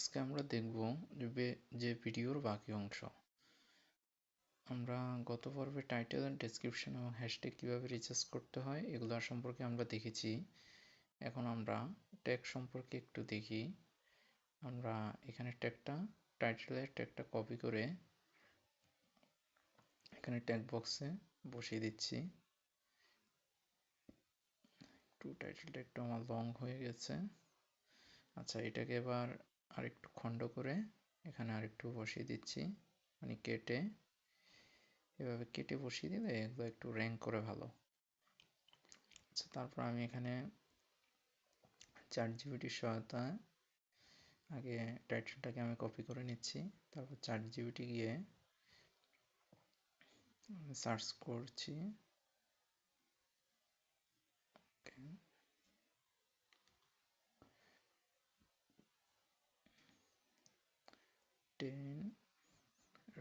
আজকে আমরা দেখব যে ভিডিওর বাকি অংশ। আমরা গত পর্বে টাইটেল, ডেসক্রিপশন এবং হ্যাশট্যাগ কীভাবে রিসার্চ করতে হয় এগুলো সম্পর্কে আমরা দেখেছি। এখন আমরা ট্যাগ সম্পর্কে একটু দেখি। আমরা এখানে টাইটেলের ট্যাগটা কপি করে এখানে ট্যাগ বক্সে বসিয়ে দিচ্ছি। টাইটেলটা একটু আমার লং হয়ে গেছে। আচ্ছা, এটাকে এবার আরেকটু খণ্ড করে এখানে আরেকটু বসিয়ে দিচ্ছি, মানে কেটে। এভাবে কেটে বসিয়ে দিলে এগুলো একটু র্যাঙ্ক করে ভালো। আচ্ছা, তারপর আমি এখানে চ্যাটজিপিটির সহায়তায় আগে টাইটেলটাকে আমি কপি করে নিচ্ছি। তারপর চ্যাটজিপিটি গিয়ে সার্চ করছি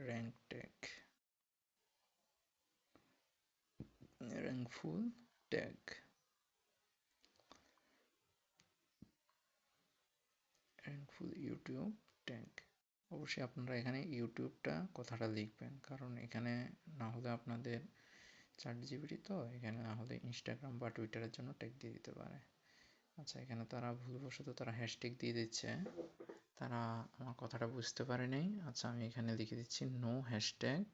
rank tag, rankful tag. Rankful YouTube tag. অবশ্যই আপনারা এখানে ইউটিউবটা কথাটা লিখবেন, কারণ এখানে না হলে আপনাদের চ্যাটজিপিটি তো এখানে না হলে ইনস্টাগ্রাম বা টুইটারের জন্য ট্যাগ দিয়ে দিতে পারে। আচ্ছা, এখানে তারা ভুলবশত হ্যাশট্যাগ দিয়ে দিচ্ছে, তারা আমার কথাটা বুঝতে পারেনি। আচ্ছা, আমি এখানে লিখে দিচ্ছি নো হ্যাশট্যাগ।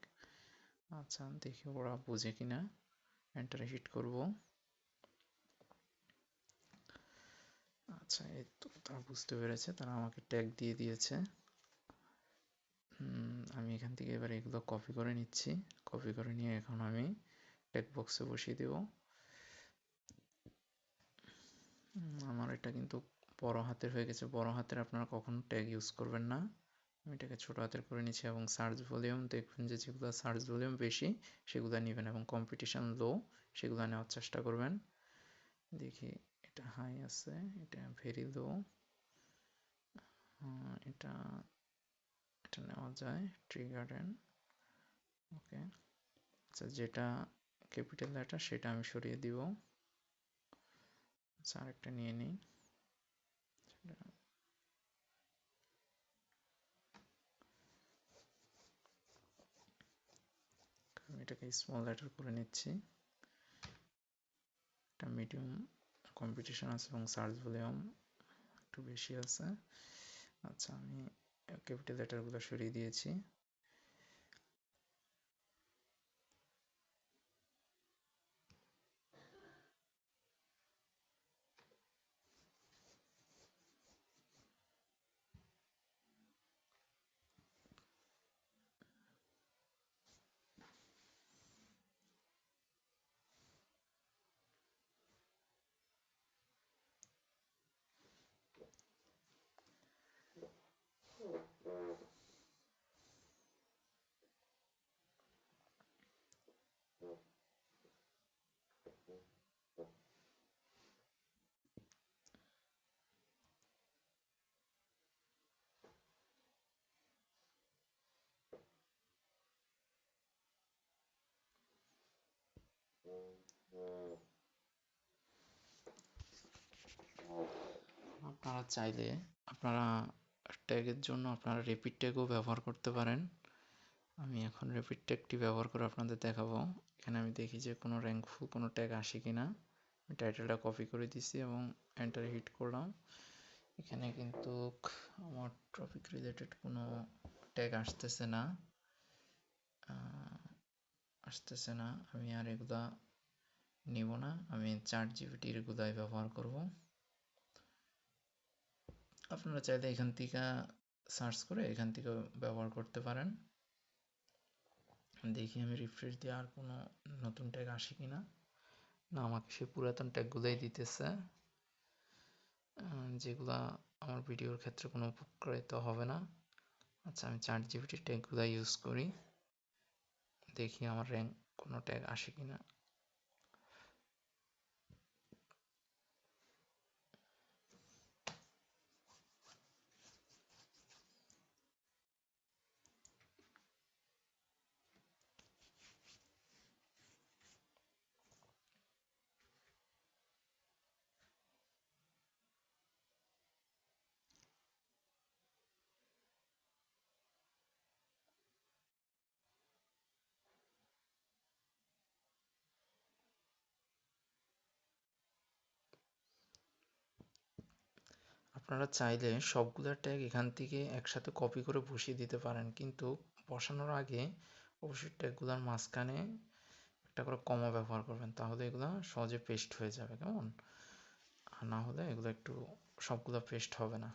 আচ্ছা, দেখি ওরা বোঝে কিনা। এন্টারে হিট করব। আচ্ছা, এই তো তারা বুঝতে পেরেছে, তারা আমাকে ট্যাগ দিয়ে দিয়েছে। আমি এখান থেকে এবার এগুলো কপি করে নিচ্ছি। কপি করে নিয়ে এখন আমি ট্যাগ বক্সে বসিয়ে দেব। আমার এটা কিন্তু বড় হাতের হয়ে গেছে। বড় হাতের আপনারা কখনো ট্যাগ ইউজ করবেন না। আমি এটাকে ছোট হাতের করে নিচ্ছি এবং সার্চ ভলিউম দেখবেন যে যেগুলো সার্চ ভলিউম বেশি সেগুলো নেবেন এবং কম্পিটিশন লো সেগুলো নেওয়ার চেষ্টা করবেন। দেখি এটা হাই আছে, এটা ভেরি লো, এটা নেওয়া যায়, ট্রি গার্ডেন। ওকে, আচ্ছা, যেটা ক্যাপিটাল লেটার সেটা আমি সরিয়ে দিব। আচ্ছা, আরেকটা নিয়ে নিই। আমি এটাকে স্মল লেটার করে নিচ্ছি। এটা মিডিয়াম কম্পিটিশন আছে এবং সার্চ ভলিউম একটু বেশি আছে। আচ্ছা, আমি ক্যাপিটাল লেটারগুলো সরিয়ে দিয়েছি। আপনারা চাইলে আপনারা ট্যাগের জন্য আপনারা রিপিট ট্যাগও ব্যবহার করতে পারেন। আমি এখন রিপিট ট্যাগটি ব্যবহার করে আপনাদের দেখাবো। এখানে আমি দেখি যে কোনো র্যাঙ্কফুল কোনো ট্যাগ আসে কিনা। আমি টাইটেলটা কপি করে দিছি এবং এন্টারে হিট করলাম। এখানে কিন্তু আমার টপিক রিলেটেড কোনো ট্যাগ আসতেছে না। আমি আর এগুলা নিব না, আমি চ্যাটজিপিটির এগুলাই ব্যবহার করব। আপনারা চাইলে এখান থেকে সার্চ করে এখান থেকে ব্যবহার করতে পারেন। দেখি আমি রিফ্রেশ দিয়ে আর কোনো নতুন ট্যাগ আসে কিনা। না, আমাকে সে পুরাতন ট্যাগগুলোই দিতেছে, যেগুলা আমার ভিডিওর ক্ষেত্রে কোনো উপকারিত হবে না। আচ্ছা, আমি চ্যাটজিপিটির ট্যাগগুলো ইউজ করি, দেখি আমার র্যাঙ্ক কোনো ট্যাগ আসে কিনা। আপনারা চাইলে সবগুলা ট্যাগ এখান থেকে একসাথে কপি করে বসিয়ে দিতে পারেন, কিন্তু বসানোর আগে অবশ্যই ট্যাগগুলোর মাঝখানে একটা করে কমা ব্যবহার করবেন, তাহলে এগুলো সহজে পেস্ট হয়ে যাবে, কেমন? আর না হলে এগুলো একটু সবগুলো পেস্ট হবে না।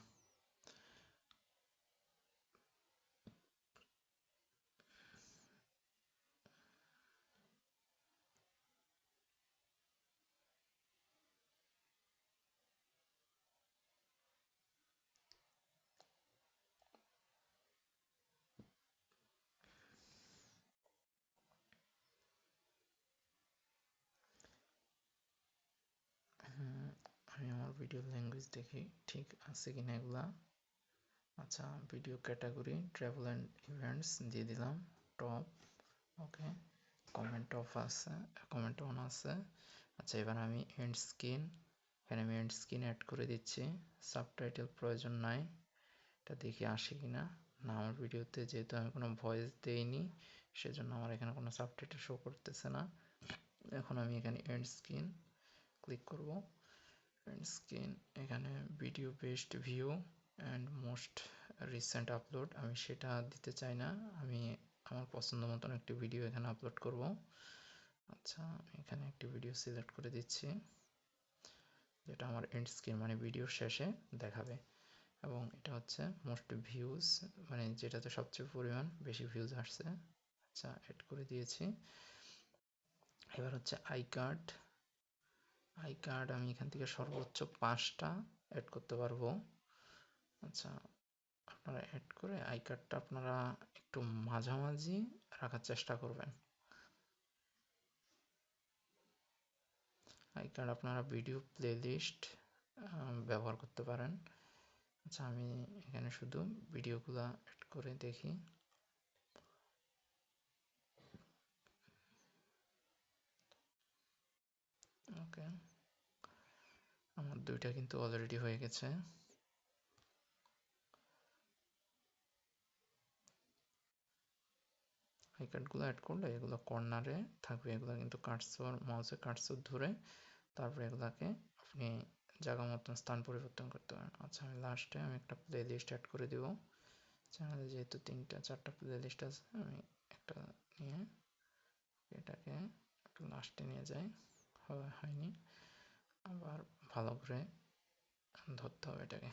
আমি আমার ভিডিও ল্যাঙ্গুয়েজ দেখি ঠিক আছে কিনা এগুলা। আচ্ছা, video category travel and events দিয়ে দিলাম টপ। ওকে, কমেন্ট অফ আছে, কমেন্ট অন আছে। আচ্ছা, এবার আমি এন্ড স্ক্রিন, এখানে আমি এন্ড স্ক্রিন অ্যাড করে দিচ্ছি। সাবটাইটেল প্রয়োজন নাই, এটা দেখি আসে কিনা। না, আমার ভিডিওতে যেহেতু আমি কোনো ভয়েস দেইনি সেজন্য আমার এখানে কোনো সাবটাইটেল শো করতেছে না। এখন আমি এখানে এন্ড স্ক্রিন ক্লিক করব। এন্ড স্ক্রিন, এখানে video best view and most recent upload, আমি সেটা দিতে চাই না, আমি আমার পছন্দ মতন একটি ভিডিও এখানে আপলোড করব। আচ্ছা, এখানে একটি ভিডিও সিলেক্ট করে দিচ্ছি যেটা আমার এন্ড স্ক্রিন মানে ভিডিওর শেষে দেখাবে, এবং এটা হচ্ছে মোস্ট ভিউজ মানে যেটাতে সবচেয়ে পরিমাণ বেশি ভিউজ আসছে। আচ্ছা, অ্যাড করে দিয়েছি। এবার হচ্ছে আই কার্ড, আমি এখান থেকে সর্বোচ্চ 5টা অ্যাড করতে পারবো। আচ্ছা, আপনারা অ্যাড করে আই কার্ডটা আপনারা একটু মাঝামাঝি রাখার চেষ্টা করবেন। আই কার্ড আপনারা ভিডিও প্লেলিস্ট ব্যবহার করতে পারেন। আচ্ছা, আমি এখানে শুধু ভিডিওগুলো অ্যাড করে দেখি। ওকে, আমার 2টা কিন্তু অলরেডি হয়ে গেছে। আই কার্ডগুলো অ্যাড করলে এগুলো কর্নারে থাকবে, এগুলো কিন্তু কার্সর, মাউসে কার্সর ধরে তারপরে এগুলাকে আপনি জায়গা মতন স্থান পরিবর্তন করতে পারেন। আচ্ছা, আমি লাস্টে আমি একটা প্লে লিস্ট অ্যাড করে দিব। চ্যানেলে যেহেতু 3-4টা প্লে লিস্ট আছে, আমি একটা নিয়ে এটাকে একটু লাস্টে নিয়ে যাই। হয়নি, আবার ভালো করে ধরতে হবে এটাকে।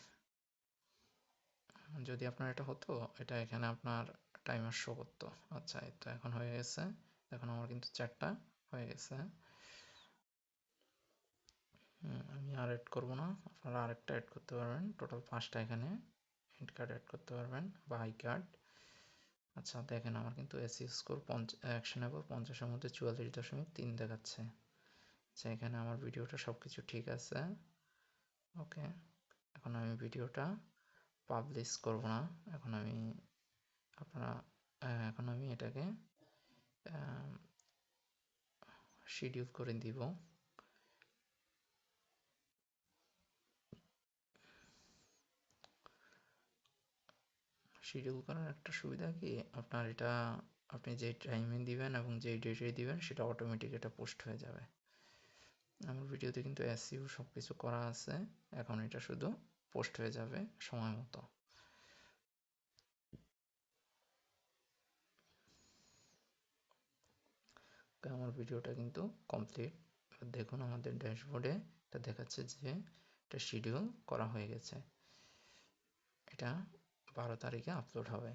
যদি আপনার এটা হতো, এটা এখানে আপনার টাইমার শো করতো। আচ্ছা, এই তো এখন হয়ে গেছে, এখন আমার কিন্তু 4টা হয়ে গেছে। আমি আর অ্যাড করবো না, আপনারা আরেকটা অ্যাড করতে পারবেন, টোটাল 5টা এখানে এন্ড কার্ড অ্যাড করতে পারবেন বা আই কার্ড। আচ্ছা, দেখেন আমার কিন্তু এসইও স্কোর অ্যাকশনেবল 50-এর মধ্যে 44.3 দেখাচ্ছে। আচ্ছা, এখানে আমার ভিডিওটা সব কিছু ঠিক আছে। ওকে, এখন আমি ভিডিওটা পাবলিশ করব না, এখন আমি আপনারা এখন আমি এটাকে শিডিউল করে দিব। শিডিউল করার একটা সুবিধা কি, আপনার এটা আপনি যেই টাইমে দিবেন এবং যেই ডেটে দিবেন সেটা অটোমেটিক এটা পোস্ট হয়ে যাবে। আমার ভিডিওতে কিন্তু এসইও সব কিছু করা আছে, এখন এটা শুধু পোস্ট হয়ে যাবে সময় মতো। আমার ভিডিওটা কিন্তু কমপ্লিট। দেখুন আমাদের ড্যাশবোর্ডে এটা দেখাচ্ছে যে এটা শিডিউল করা হয়ে গেছে, এটা 12 তারিখে আপলোড হবে।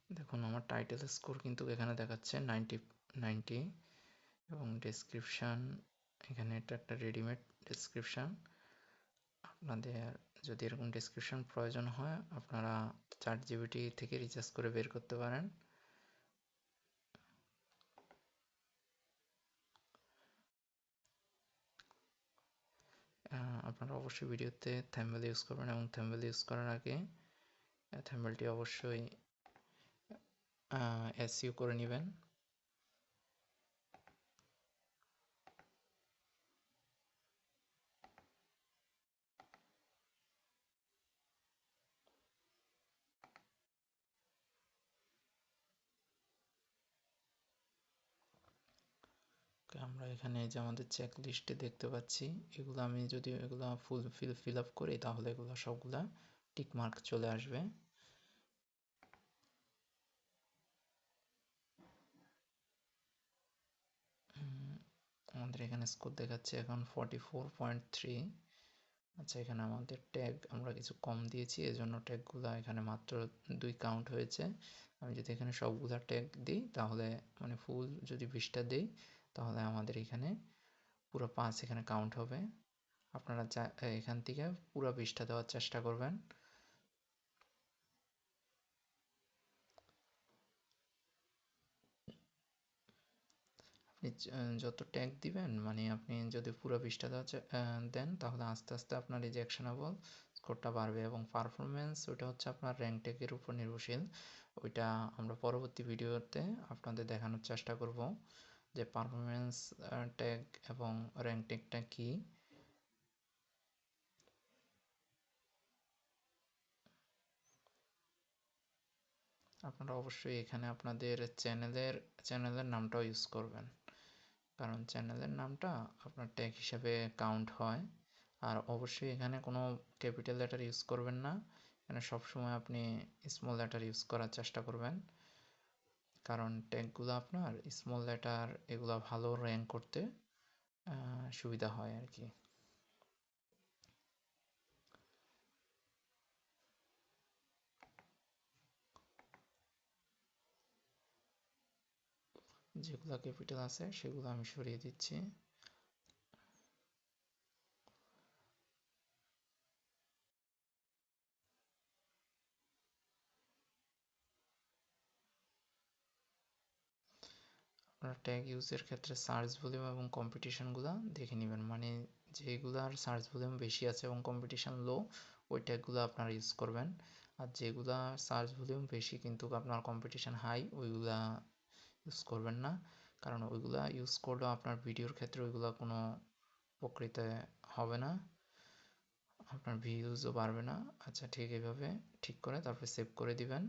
দেখুন আমার টাইটেল স্কোর কিন্তু এখানে দেখাচ্ছে 90 এবং ডেসক্রিপশান, এখানে এটা একটা রেডিমেড ডেসক্রিপশান। আপনাদের যদি এরকম ডেসক্রিপশান প্রয়োজন হয় আপনারা ChatGPT থেকে রিসার্চ করে বের করতে পারেন। আপনারা অবশ্যই ভিডিওতে থাম্বনেল ইউজ করবেন এবং থাম্বনেল ইউজ করার আগে থাম্বনেলটি অবশ্যই এসইও করে নেবেন। আমরা এখানে যে আমাদের চেক লিস্টে দেখতে পাচ্ছি, এগুলো আমি যদি এগুলো ফিল আপ করি তাহলে এগুলো সবগুলা টিক মার্ক চলে আসবে। আমাদের এখানে স্কোর দেখাচ্ছে এখন 44.3। আচ্ছা, এখানে আমাদের ট্যাগ আমরা কিছু কম দিয়েছি, এজন্য ট্যাগগুলো এখানে মাত্র 2 কাউন্ট হয়েছে। আমি যদি এখানে সবগুলা ট্যাগ দিই তাহলে মানে ফুল যদি 20টা দিই তাহলে আমাদের এখানে পুরো 5 এখানে কাউন্ট হবে। আপনারা এখান থেকে পুরো 20টা দেওয়ার চেষ্টা করবেন। আপনি যত ট্যাগ দিবেন মানে আপনি যদি পুরো 20টা দেন তাহলে আস্তে আস্তে আপনার এই যে অ্যাকশনেবল স্কোরটা বাড়বে, এবং পারফরমেন্স ওইটা হচ্ছে আপনার র্যাঙ্ক ট্যাগের উপর নির্ভরশীল। ওইটা আমরা পরবর্তী ভিডিওতে আপনাদের দেখানোর চেষ্টা করব যে পারফরমেন্স ট্যাগ এবং র্যাঙ্ক ট্যাগটা কী। আপনারা অবশ্যই এখানে আপনাদের চ্যানেলের নামটাও ইউজ করবেন, কারণ চ্যানেলের নামটা আপনার ট্যাগ হিসাবে কাউন্ট হয়। আর অবশ্যই এখানে কোনো ক্যাপিটাল লেটার ইউজ করবেন না, এখানে সবসময় আপনি স্মল লেটার ইউজ করার চেষ্টা করবেন, কারণ ট্যাগগুলো আপনার স্মল লেটার এগুলো ভালো র্যাঙ্ক করতে সুবিধা হয় আর কি। যেগুলো ক্যাপিটাল আছে সেগুলো আমি সরিয়ে দিচ্ছি। আপনারা ট্যাগ ইউজের ক্ষেত্রে সার্চ ভলিউম এবং কম্পিটিশনগুলো দেখে নেবেন, মানে যেগুলার সার্চ ভলিউম বেশি আছে এবং কম্পিটিশন লো ওই ট্যাগগুলো আপনারা ইউজ করবেন। আর যেগুলা সার্চ ভলিউম বেশি কিন্তু আপনার কম্পিটিশন হাই ওইগুলা ইউজ করবেন না, কারণ ওইগুলা ইউজ করলেও আপনার ভিডিওর ক্ষেত্রে ওইগুলা কোনো উপকৃত হবে না, আপনার ভিউজও বাড়বে না। আচ্ছা, ঠিক এভাবে ঠিক করে তারপরে সেভ করে দিবেন।